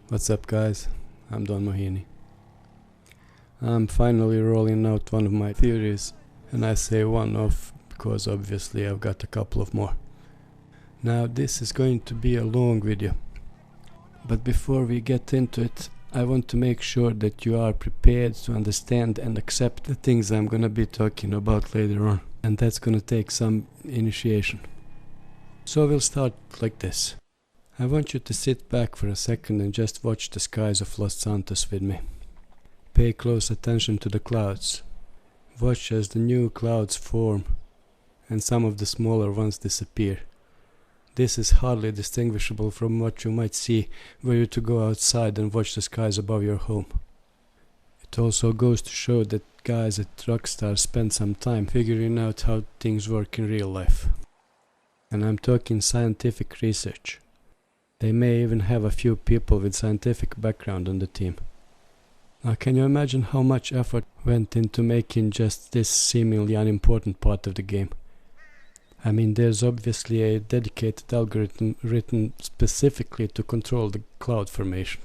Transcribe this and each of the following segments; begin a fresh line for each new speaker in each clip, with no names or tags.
What's up guys, I'm Don Mohini. I'm finally rolling out one of my theories, and I say one of because obviously I've got a couple of more. Now this is going to be a long video, but before we get into it, I want to make sure that you are prepared to understand and accept the things I'm gonna be talking about later on, and that's gonna take some initiation. So we'll start like this. I want you to sit back for a second and just watch the skies of Los Santos with me. Pay close attention to the clouds. Watch as the new clouds form and some of the smaller ones disappear. This is hardly distinguishable from what you might see were you to go outside and watch the skies above your home. It also goes to show that guys at Rockstar spend some time figuring out how things work in real life. And I'm talking scientific research. They may even have a few people with scientific background on the team. Now can you imagine how much effort went into making just this seemingly unimportant part of the game? I mean, there's obviously a dedicated algorithm written specifically to control the cloud formation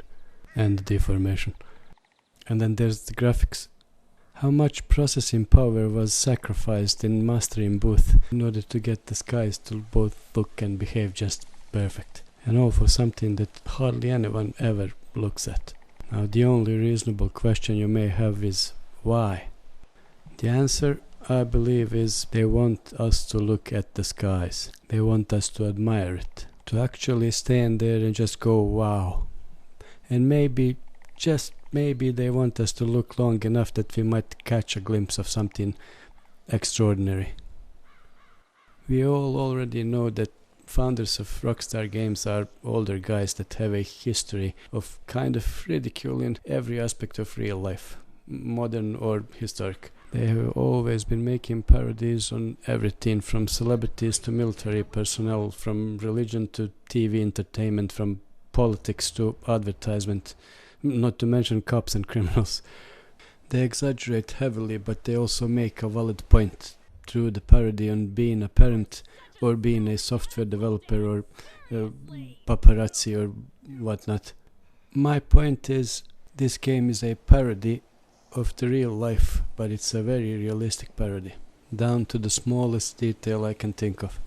and deformation. And then there's the graphics. How much processing power was sacrificed in mastering booth in order to get the skies to both look and behave just perfect? And all for something that hardly anyone ever looks at. Now the only reasonable question you may have is why? The answer, I believe, is they want us to look at the skies. They want us to admire it. To actually stand there and just go wow. And maybe, just maybe, they want us to look long enough that we might catch a glimpse of something extraordinary. We all already know that founders of Rockstar Games are older guys that have a history of kind of ridiculing every aspect of real life, modern or historic. They have always been making parodies on everything from celebrities to military personnel, from religion to TV entertainment, from politics to advertisement, not to mention cops and criminals. They exaggerate heavily, but they also make a valid point through the parody on being a parent, or being a software developer, or paparazzi or whatnot. My point is, this game is a parody of the real life, but it's a very realistic parody, down to the smallest detail I can think of.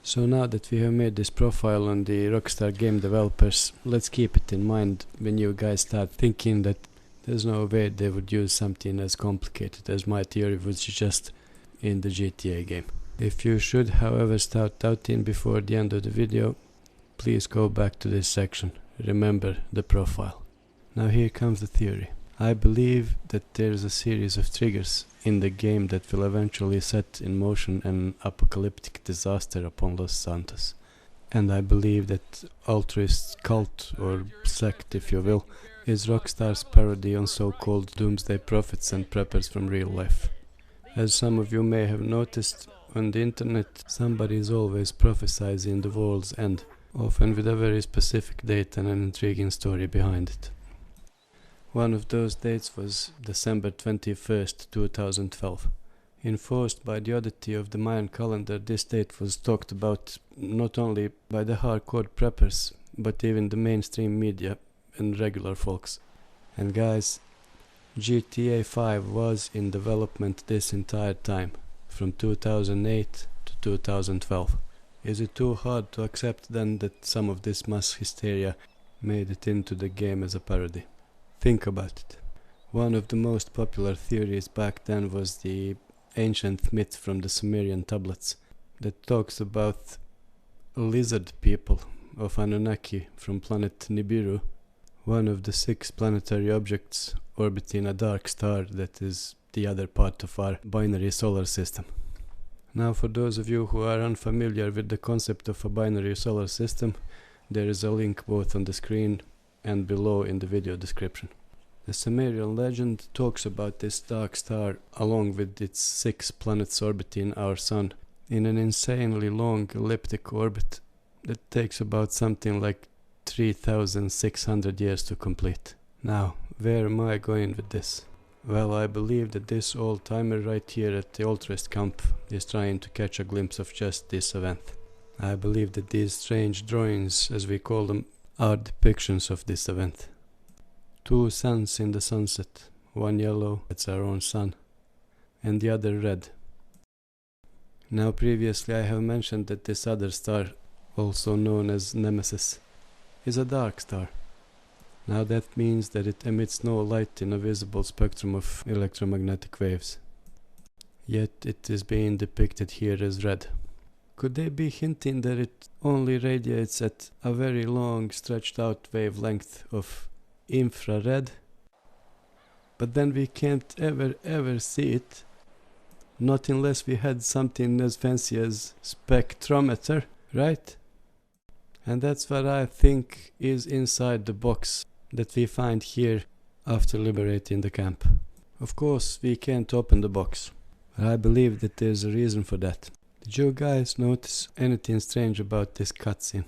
So now that we have made this profile on the Rockstar game developers, let's keep it in mind when you guys start thinking that there's no way they would use something as complicated as my theory was just in the GTA game. If you should, however, start doubting before the end of the video, please go back to this section. Remember the profile. Now here comes the theory. I believe that there is a series of triggers in the game that will eventually set in motion an apocalyptic disaster upon Los Santos. And I believe that altruist cult, or sect if you will, is Rockstar's parody on so-called doomsday prophets and preppers from real life. As some of you may have noticed, on the internet, somebody is always prophesizing the world's end, often with a very specific date and an intriguing story behind it. One of those dates was December 21st, 2012. Enforced by the oddity of the Mayan calendar, this date was talked about not only by the hardcore preppers, but even the mainstream media and regular folks. And guys, GTA 5 was in development this entire time, from 2008 to 2012. Is it too hard to accept then that some of this mass hysteria made it into the game as a parody? Think about it. One of the most popular theories back then was the ancient myth from the Sumerian tablets that talks about lizard people of Anunnaki from planet Nibiru, one of the 6 planetary objects orbiting a dark star that is the other part of our binary solar system. Now for those of you who are unfamiliar with the concept of a binary solar system, there is a link both on the screen and below in the video description. The Sumerian legend talks about this dark star along with its 6 planets orbiting our sun in an insanely long elliptic orbit that takes about something like 3,600 years to complete. Now, where am I going with this? Well, I believe that this old-timer right here at the altruist camp is trying to catch a glimpse of just this event. I believe that these strange drawings, as we call them, are depictions of this event. Two suns in the sunset, one yellow, it's our own sun, and the other red. Now previously I have mentioned that this other star, also known as Nemesis, is a dark star. Now that means that it emits no light in a visible spectrum of electromagnetic waves. Yet it is being depicted here as red. Could they be hinting that it only radiates at a very long stretched out wavelength of infrared? But then we can't ever see it. Not unless we had something as fancy as spectrometer, right? And that's what I think is inside the box that we find here after liberating the camp. Of course, we can't open the box, but I believe that there's a reason for that. Did you guys notice anything strange about this cutscene?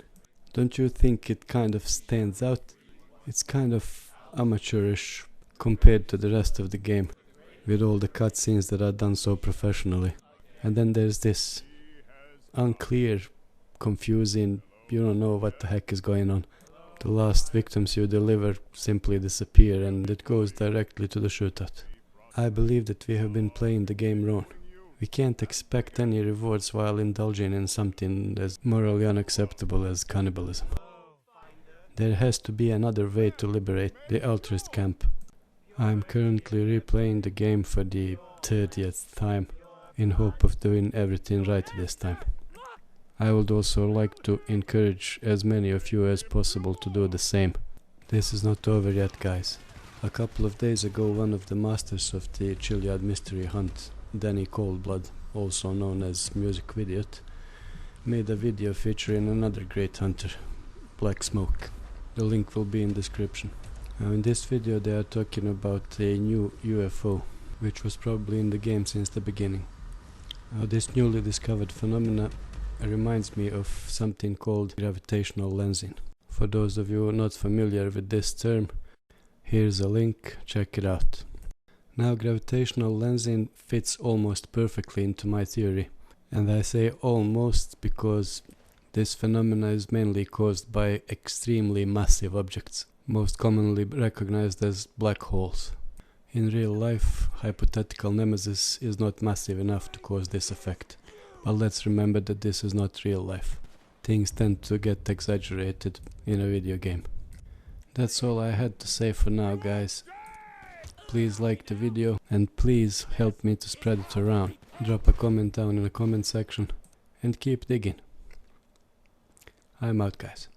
Don't you think it kind of stands out? It's kind of amateurish compared to the rest of the game, with all the cutscenes that are done so professionally. And then there's this unclear, confusing, you don't know what the heck is going on. The last victims you deliver simply disappear, and it goes directly to the shootout. I believe that we have been playing the game wrong. We can't expect any rewards while indulging in something as morally unacceptable as cannibalism. There has to be another way to liberate the altruist camp. I'm currently replaying the game for the 30th time, in hope of doing everything right this time. I would also like to encourage as many of you as possible to do the same. This is not over yet, guys. A couple of days ago, one of the masters of the Chiliad mystery hunt, Danny Coldblood, also known as Music Idiot, made a video featuring another great hunter, Black Smoke. The link will be in description. Now in this video they are talking about a new UFO, which was probably in the game since the beginning. Now this newly discovered phenomena reminds me of something called gravitational lensing. For those of you not familiar with this term, here's a link, check it out. Now gravitational lensing fits almost perfectly into my theory, and I say almost because this phenomena is mainly caused by extremely massive objects, most commonly recognized as black holes. In real life, hypothetical Nemesis is not massive enough to cause this effect. But let's remember that this is not real life. Things tend to get exaggerated in a video game. That's all I had to say for now, guys. Please like the video and please help me to spread it around. Drop a comment down in the comment section and keep digging. I'm out, guys.